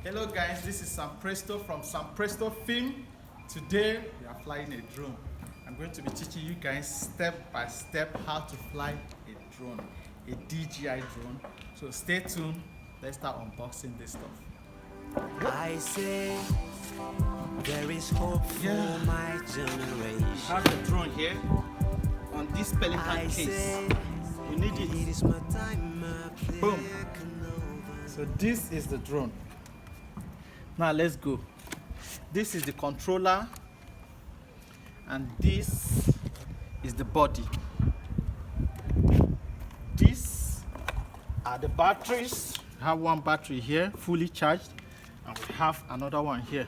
Hello guys, this is Sam Presto from Sam Presto Film. Today we are flying a drone. I'm going to be teaching you guys step by step how to fly a drone, a DJI drone. So stay tuned, let's start unboxing this stuff. I say there is hope for my generation. I have the drone here on this Pelican case. You need it. Boom. So this is the drone. Now let's go. This is the controller and this is the body. These are the batteries. I have one battery here fully charged and we have another one here.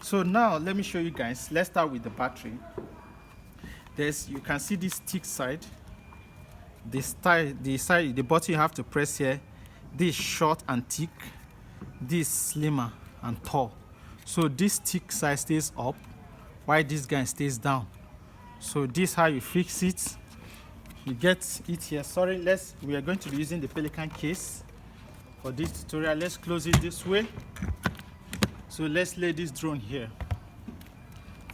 So now let me show you guys. Let's start with the battery. You can see this thick side. The button you have to press here. This short and thick. This slimmer and tall. So this thick side stays up while this guy stays down. So this is how you fix it. You get it here. Sorry, we are going to be using the Pelican case for this tutorial. Let's close it this way. So let's lay this drone here.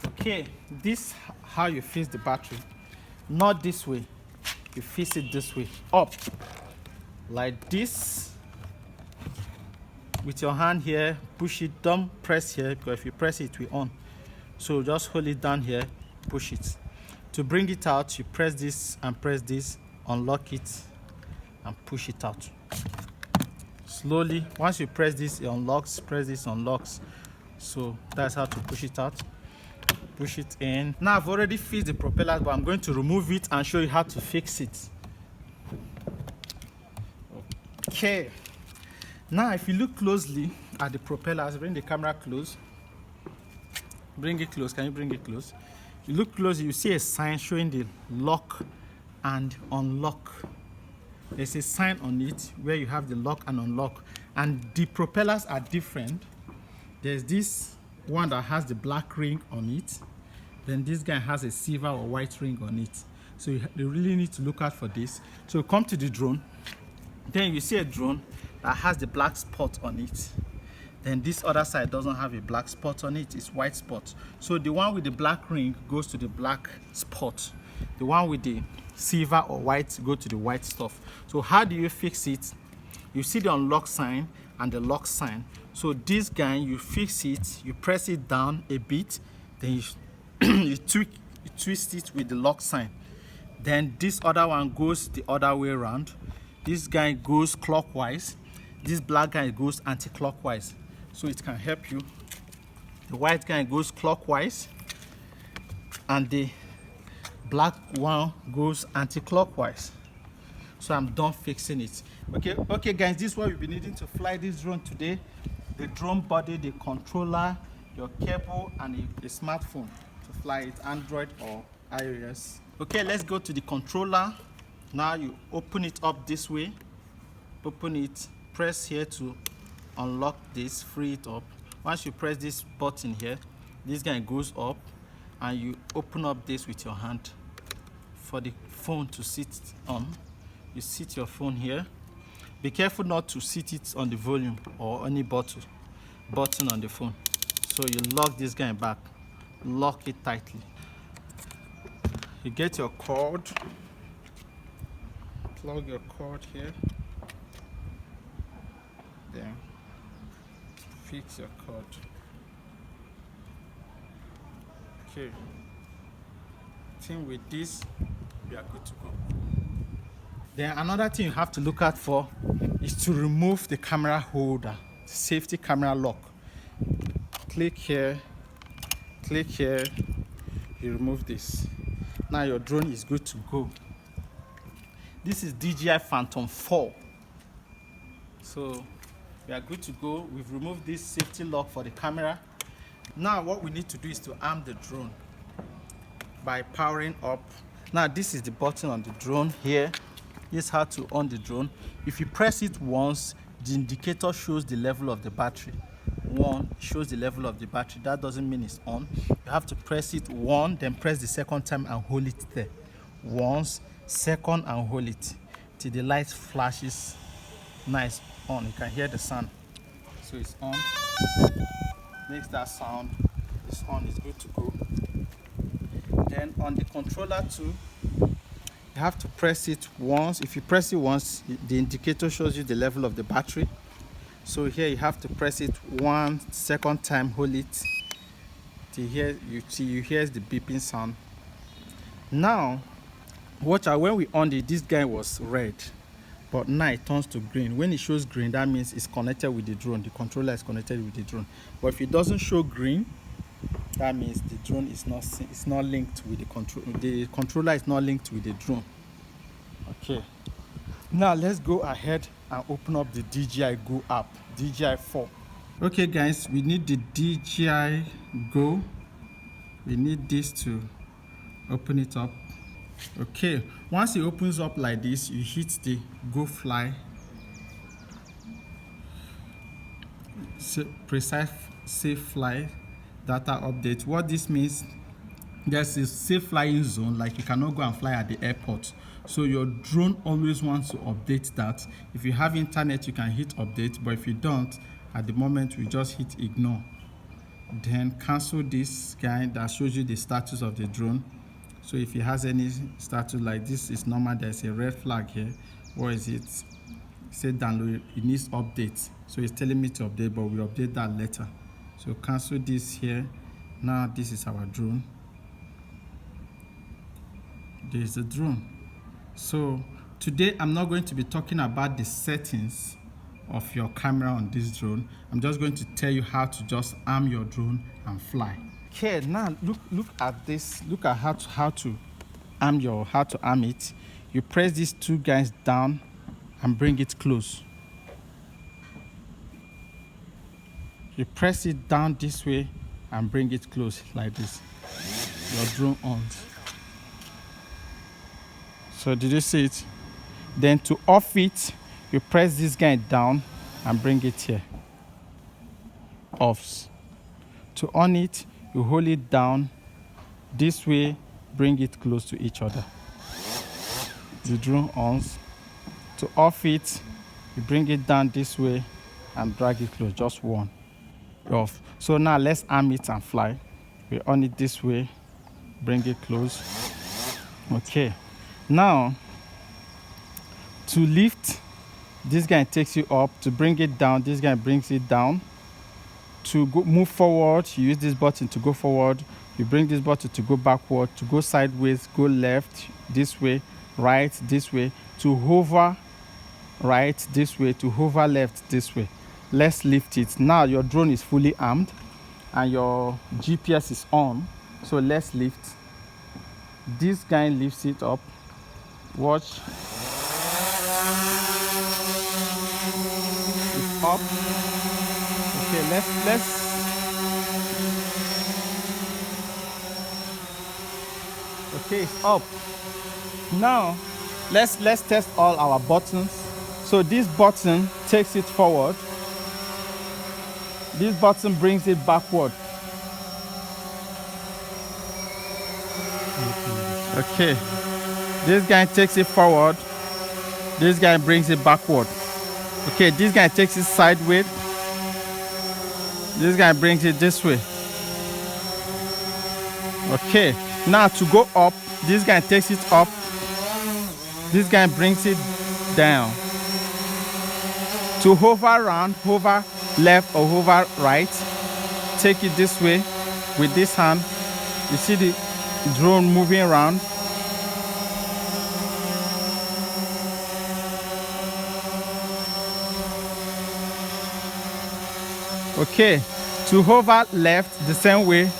Okay, this how you fix the battery. Not this way. You fix it this way. Up. Like this. With your hand here, push it, don't press here because if you press it, it will on. So just hold it down here, push it. To bring it out, you press this and press this, unlock it and push it out. Slowly, once you press this, it unlocks, press this, unlocks. So that's how to push it out. Push it in. Now I've already fixed the propellers, but I'm going to remove it and show you how to fix it. Okay. Now, if you look closely at the propellers, bring the camera close. Bring it close. Can you bring it close? If you look close, you see a sign showing the lock and unlock. There's a sign on it where you have the lock and unlock. And the propellers are different. There's this one that has the black ring on it. Then this guy has a silver or white ring on it. So you really need to look out for this. So come to the drone. Then you see a drone that has the black spot on it. Then this other side doesn't have a black spot on it, it's white spot. So the one with the black ring goes to the black spot. The one with the silver or white go to the white stuff. So how do you fix it? You see the unlock sign and the lock sign. So this guy, you fix it, you press it down a bit, then you twist it with the lock sign. Then this other one goes the other way around. This guy goes clockwise. This black guy goes anti-clockwise. So it can help you. The white guy goes clockwise and the black one goes anti-clockwise. So I'm done fixing it. Okay guys, this is what we'll be needing to fly this drone today. The drone body, the controller, your cable and a smartphone to fly it, Android or iOS. Okay, let's go to the controller. Now you open it up this way. Open it, press here to unlock this, free it up. Once you press this button here, this guy goes up and you open up this with your hand for the phone to sit on. You sit your phone here. Be careful not to sit it on the volume or any button on the phone. So you lock this guy back, lock it tightly. You get your cord. Plug your cord here, then fix your cord. Okay, I think with this we are good to go. Then another thing you have to look out for is to remove the camera holder, safety camera lock. Click here, you remove this. Now your drone is good to go. This is DJI Phantom 4. So we are good to go. We've removed this safety lock for the camera. Now what we need to do is to arm the drone by powering up. Now this is the button on the drone here. This is how to on the drone. If you press it once, the indicator shows the level of the battery. One shows the level of the battery. That doesn't mean it's on. You have to press it one, then press the second time and hold it there. Once, second, and hold it till the light flashes nice on. You can hear the sound. So it's on. Makes that sound. It's on. It's good to go. Then on the controller too, you have to press it once. If you press it once, the indicator shows you the level of the battery. So here you have to press it 1 second time, hold it till here you hear the beeping sound. Now watch out, when we on it, this guy was red, but now it turns to green. When it shows green, that means it's connected with the drone. The controller is connected with the drone. But if it doesn't show green, that means the drone is not linked with the control. The controller is not linked with the drone. Okay, now let's go ahead and open up the DJI Go app, DJI 4. Okay guys, we need the DJI Go. We need this to open it up. Okay, once it opens up like this, you hit the Go Fly. Precise safe fly data update. What this means, there's a safe flying zone, like you cannot go and fly at the airport. So your drone always wants to update that. If you have internet, you can hit update, but if you don't, at the moment, we just hit ignore. Then cancel this guy that shows you the status of the drone. So if it has any status like this, is normal. There's a red flag here. What is it? It said download, it needs update. So it's telling me to update, but we'll update that later. So cancel this here. Now this is our drone. There's the drone. So today I'm not going to be talking about the settings of your camera on this drone. I'm just going to tell you how to just arm your drone and fly. Okay, now look at this. Look at how to arm it. You press these two guys down and bring it close. You press it down this way and bring it close like this. Your drone on. So did you see it? Then to off it, you press this guy down and bring it here. Offs. To on it, you hold it down this way, bring it close to each other. The drone ons. To off it, you bring it down this way and drag it close, just one. Off. So now let's arm it and fly. We on it this way, bring it close. Okay. Now, to lift, this guy takes you up. To bring it down, this guy brings it down. To go, move forward, you use this button to go forward. You bring this button to go backward. To go sideways, go left, this way, right, this way. To hover right, this way. To hover left, this way. Let's lift it. Now your drone is fully armed and your GPS is on. So let's lift. This guy lifts it up. Watch. It's up. Okay, let's okay, it's up. Now let's test all our buttons. So this button takes it forward. This button brings it backward. Okay. This guy takes it forward. This guy brings it backward. Okay, this guy takes it sideways. This guy brings it this way. Okay, now to go up, this guy takes it up. This guy brings it down. To hover around, hover left or hover right, take it this way with this hand. You see the drone moving around. Okay, to hover left the same way,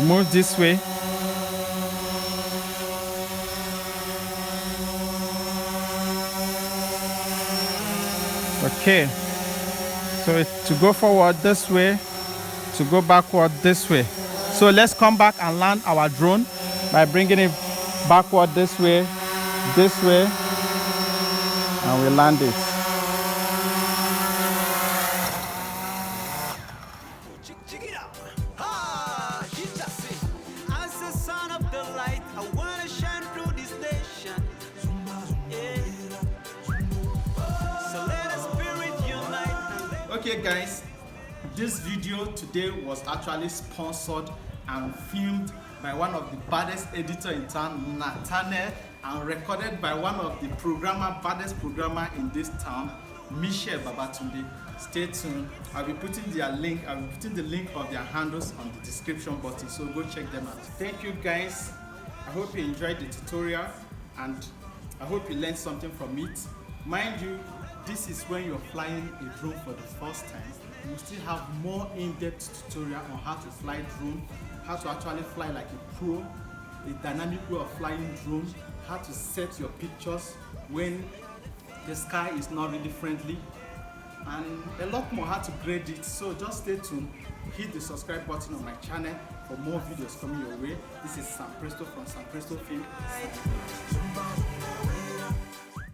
move this way. Okay, so to go forward this way, to go backward this way. So let's come back and land our drone by bringing it backward this way, and we land it. Check it out. Ah, he just said, as the son of the light, I wanna shine through this nation. Yeah. So let us spirit unite. Okay guys, This video today was actually sponsored and filmed by one of the baddest editor in town, Nathaniel, and recorded by one of the baddest programmer in this town, Michelle Babatunde. Stay tuned. I'll be putting the link of their handles on the description button, so go check them out. Thank you guys. I hope you enjoyed the tutorial and I hope you learned something from it. Mind you, this is when you're flying a drone for the first time. You still have more in-depth tutorial on how to fly drone, how to actually fly like a pro, a dynamic way of flying drone, how to set your pictures when the sky is not really friendly, and a lot more, how to grade it. So just stay tuned, hit the subscribe button on my channel for more videos coming your way. This is Sam Presto from Sam Presto Film.